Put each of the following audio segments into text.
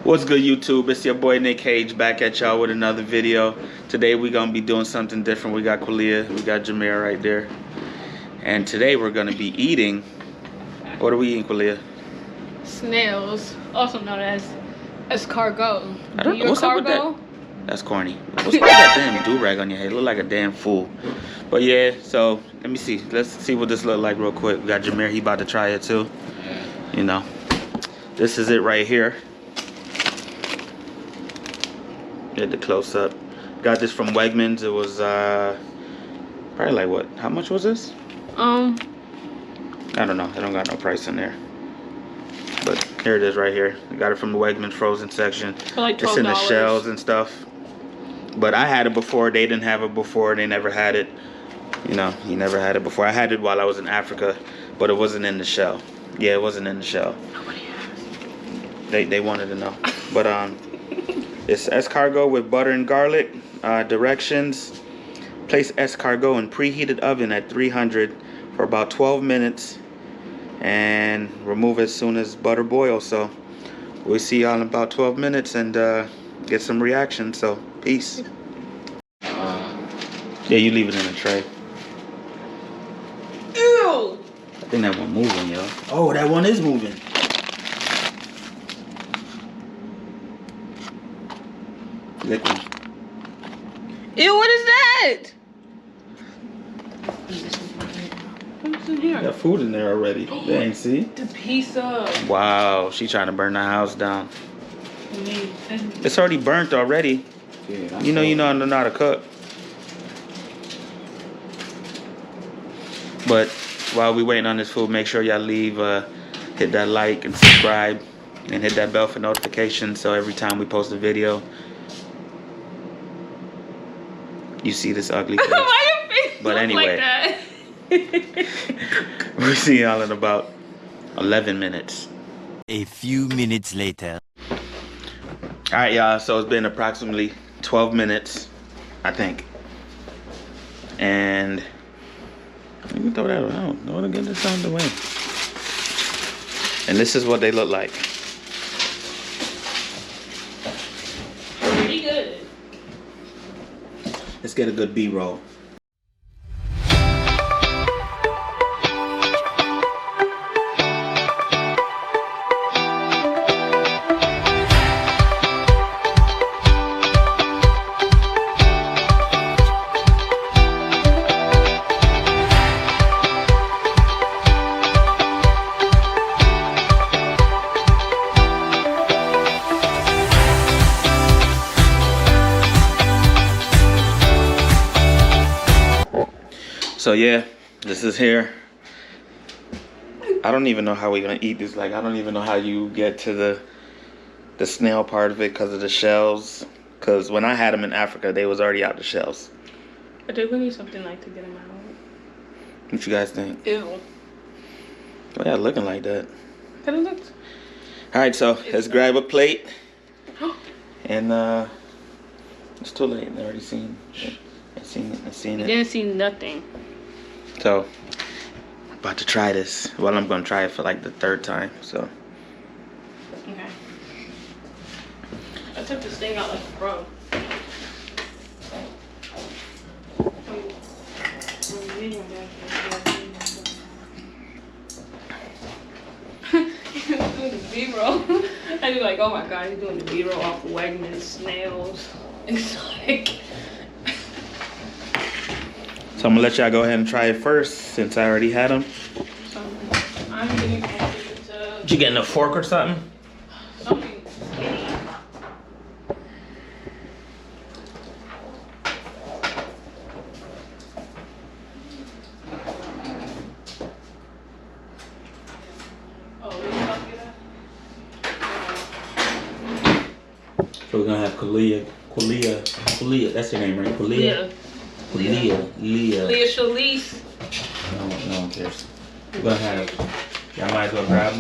What's good, YouTube? It's your boy Nick Cage back at y'all with another video. Today we're gonna be doing something different. We got Qualia, we got Jameer right there, and today we're gonna be eating. What are we eating, Qualia? Snails, also known as escargot. I don't know what's up with that. That's corny. What's up with that damn do-rag on your head? You look like a damn fool. But yeah, so let me see. Let's see what this look like real quick. We got Jameer. He about to try it too. You know, this is it right here. Get the close up. Got this from Wegmans. It was probably like what? How much was this? I don't know. I don't got no price in there. But here it is right here. I got it from the Wegmans frozen section. For like $12. It's in the shells and stuff. But I had it before. They didn't have it before. They never had it. You know, he never had it before. I had it while I was in Africa, but it wasn't in the shell. Yeah, it wasn't in the shell. Nobody asked. They wanted to know. But it's escargot with butter and garlic. Directions: place escargot in preheated oven at 300 for about 12 minutes and remove as soon as butter boils. So we'll see y'all in about 12 minutes and get some reaction. So peace. Yeah, you leave it in the tray. Ew! I think that one moving, yo. Oh, that one is moving. Liquid. Ew, what is that? What's in here? Got food in there already. Dang, see? The pizza. Wow, she trying to burn the house down. It's already burnt already. Yeah, You know how to cook. But while we waiting on this food, make sure y'all leave, hit that like and subscribe, and hit that bell for notifications so every time we post a video, you see this ugly face. Why your face But look anyway, like that? we'll see y'all in about 11 minutes. A few minutes later. All right, y'all. So it's been approximately 12 minutes, I think. And let me throw that around. I want to get this out of the way. And this is what they look like. Pretty good. Let's get a good B-roll. So yeah, this is here. I don't even know how we're gonna eat this. Like, I don't even know how you get to the snail part of it because of the shells. Because when I had them in Africa, they was already out the shells. I think we need something like to get them out. What you guys think? Ew. Why y'all looking like that? Kind of looks. All right, so let's grab a plate. And it's too late. I already seen it. I seen it. Didn't see nothing. So, about to try this. Well, I'm gonna try it for like the 3rd time. So. Okay. I took this thing out like a pro. Doing the B-roll. I be like, oh my god, he's doing the B-roll off Wegmans snails. It's like. So I'm gonna let y'all go ahead and try it first since I already had them. I'm getting Did you getting a fork or something? something skinny. So we're gonna have Qualia. That's her name, right? Qualia. Leah Shalise. No one cares. We're gonna have. Y'all might as well grab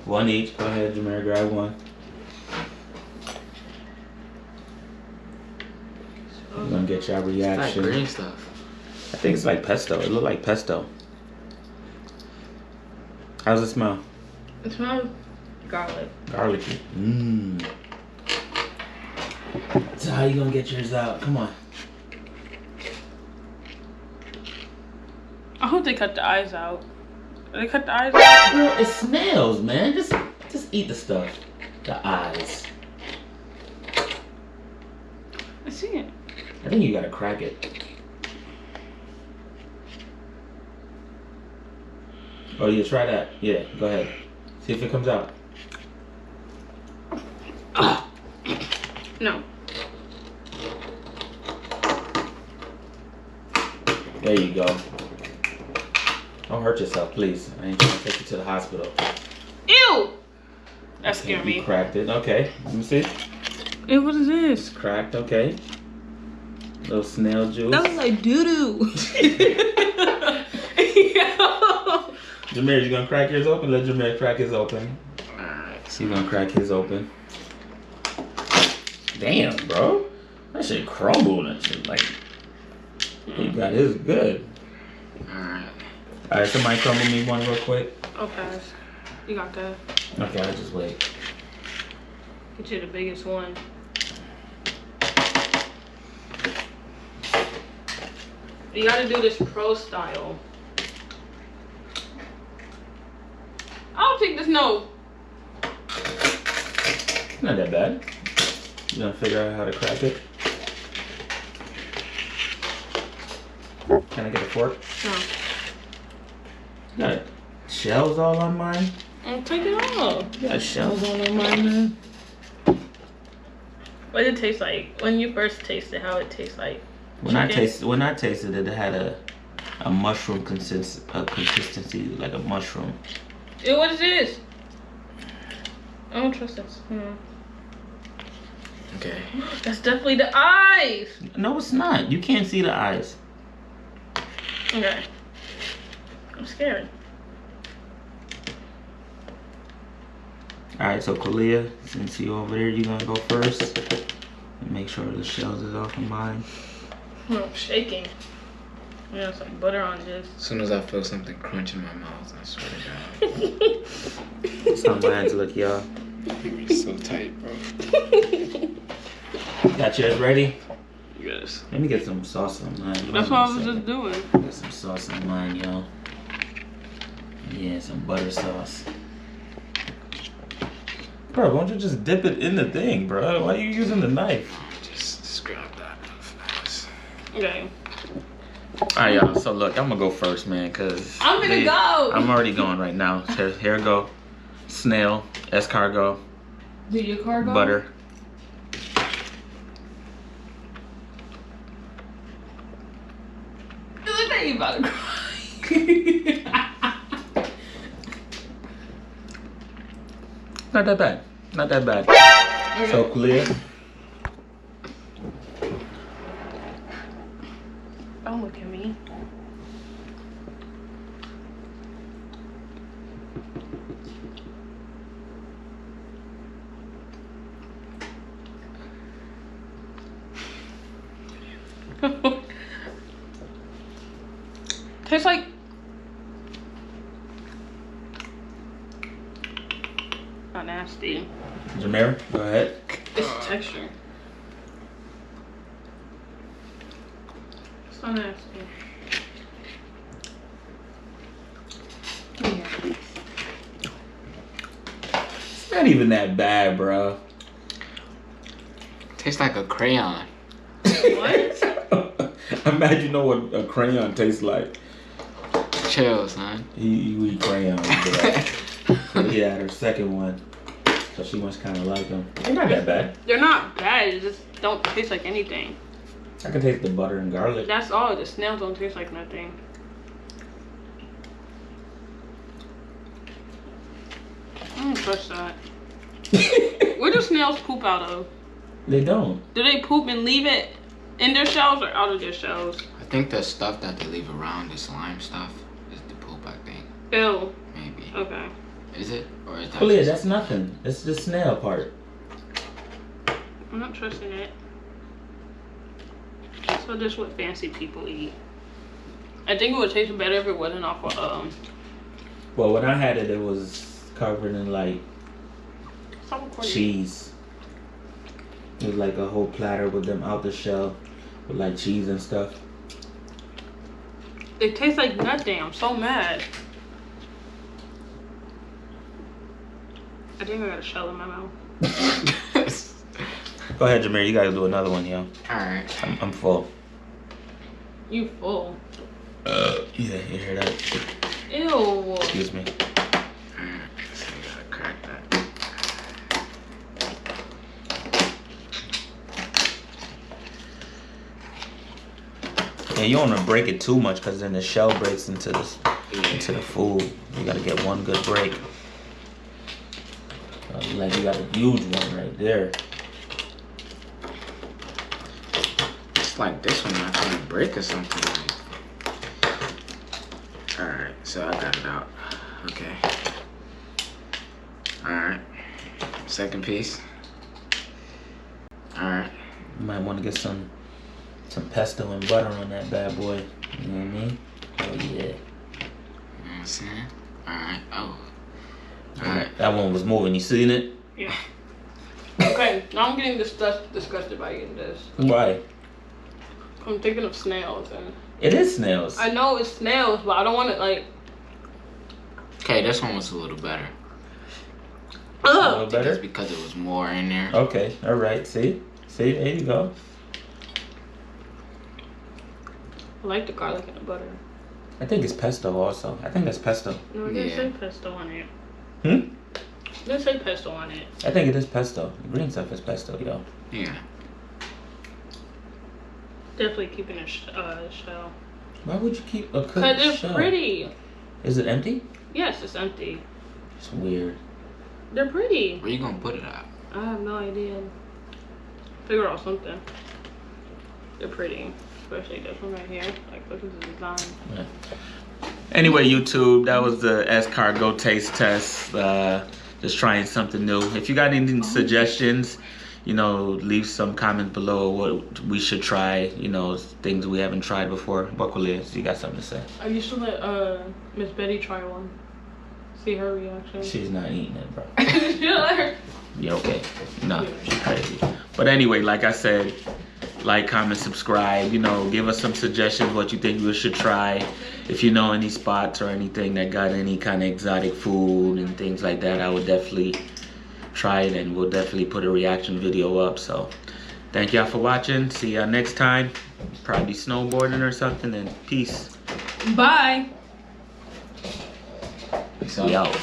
one each. Go ahead, Jameer, grab one. We're gonna get y'all reaction. It's like green stuff. I think it's like pesto. It looked like pesto. How's it smell? It smells garlic. Garlicky. Mmm. So how you gonna get yours out? Come on. I hope they cut the eyes out. They cut the eyes out? Girl, it's snails, man. Just eat the stuff. The eyes. I see it. I think you gotta crack it. Oh, you try that? Yeah, go ahead. See if it comes out. No. There you go. Don't hurt yourself, please. I ain't trying to take you to the hospital. Ew! That Okay, scared you me. cracked it. Okay, let me see. Ew, what is this? It's cracked, okay. Little snail juice. That was like doo-doo. Jameer, you gonna crack yours open? Let Jameer crack his open. Alright, he's gonna crack his open. Damn, bro. That shit crumbled and shit. Like, he got his good. Alright. Alright, somebody crumble me one real quick. Okay. You got that. Okay, I'll just wait. Get you the biggest one. You gotta do this pro style. I don't think this no. Not that bad. You gonna figure out how to crack it? Can I get a fork? No. You got shells all on mine? I'll take it off. You got shells all on mine, man? What did it taste like? When you first tasted, how it tastes like? When I tasted it, it had a mushroom consistency, like a mushroom. Ew, what is this? I don't trust this. Okay. That's definitely the eyes. No, it's not. You can't see the eyes. Okay. I'm scared. Alright, so Kalia, since you over there, you're gonna go first. And make sure the shells is off of mine. I'm shaking. Yeah, some butter on this. As soon as I feel something crunch in my mouth, I swear to God. That's how my hands look, y'all. It's so tight, bro. Got yours ready? Yes. Let me get some sauce on mine. That's what I was just doing. Get some sauce on mine, y'all. Yeah, some butter sauce. Bro, why don't you just dip it in the thing, bro? Why are you using the knife? Just grab that fast. Okay. Alright, y'all. So look, I'm gonna go first, man, cause I'm gonna go. I'm already going right now. Here we go. Snail, escargot, Do your car go? butter. Look at you about to cry. Not that bad. Not that bad. Okay. So clear. Don't look at me. Tastes like not nasty. Jameer, go ahead. It's texture. It's not nasty. Yeah. It's not even that bad, bro. Tastes like a crayon. What? I'm mad you know what a crayon tastes like. Chill, son. You eat crayons, bro. So he had her second one. So she must kind of like them. They're not that bad. They're not bad. They just don't taste like anything. I can taste the butter and garlic. That's all. The snails don't taste like nothing. I don't trust that. Where do snails poop out of? They don't. Do they poop and leave it in their shells or out of their shells? I think the stuff that they leave around, the slime stuff, is the poop, I think. Ew. Maybe. Okay. Is it? Or is that Oh yeah, just- that's nothing. It's the snail part. I'm not trusting it. So this is what fancy people eat. I think it would taste better if it wasn't off of Well, when I had it, it was covered in like Stop recording. cheese. It was like a whole platter with them out the shell, with like cheese and stuff. It tastes like nothing. I'm so mad. I think I got a shell in my mouth. Go ahead, Jameer. You gotta do another one, yo. Alright. I'm full. You full. Yeah, you hear that? Ew. Excuse me. Alright. So you gotta crack that. Yeah, you don't want to break it too much because then the shell breaks into the food. You gotta get one good break. Like you got a huge one right there. It's like this one not gonna break or something. Alright, so I got it out. Okay. Alright. Second piece. Alright. You might want to get some pesto and butter on that bad boy. You know what I mean? Oh yeah. You know what I'm saying? Alright. Oh. Alright. That one was moving. You seen it? Yeah. Okay, now I'm getting disgusted by eating this. Why? I'm thinking of snails and It is snails. I know it's snails, but I don't want it like. Okay, this one was a little better. A Ugh. little That's better. because it was more in there. Okay. All right. See. There you go. I like the garlic and the butter. I think it's pesto also. I think that's pesto. No, it didn't Yeah. say pesto on it. Hmm? It didn't say pesto on it. I think it is pesto. The green stuff is pesto, yo. Yeah. Definitely keeping a shell. Why would you keep a Cause cooked they're shell? pretty. Is it empty? Yes, it's empty. It's weird. They're pretty. Where you gonna put it at? I have no idea. Figure out something. They're pretty, especially this one right here. Like, look at the design. Yeah. Anyway, YouTube, that was the escargot taste test. Just trying something new. If you got any suggestions, you know, leave some comments below what we should try. You know, things we haven't tried before. Buckles, you got something to say? I used to let Miss Betty try one. See her reaction. She's not eating it, bro. Should I let her? Yeah, okay. No, she's crazy. But anyway, like I said, like, comment, subscribe. You know, give us some suggestions what you think we should try. If you know any spots or anything that got any kind of exotic food and things like that, I would definitely try it, and we'll definitely put a reaction video up. So thank y'all for watching. See y'all next time. Probably snowboarding or something, and peace. Bye. So, We out.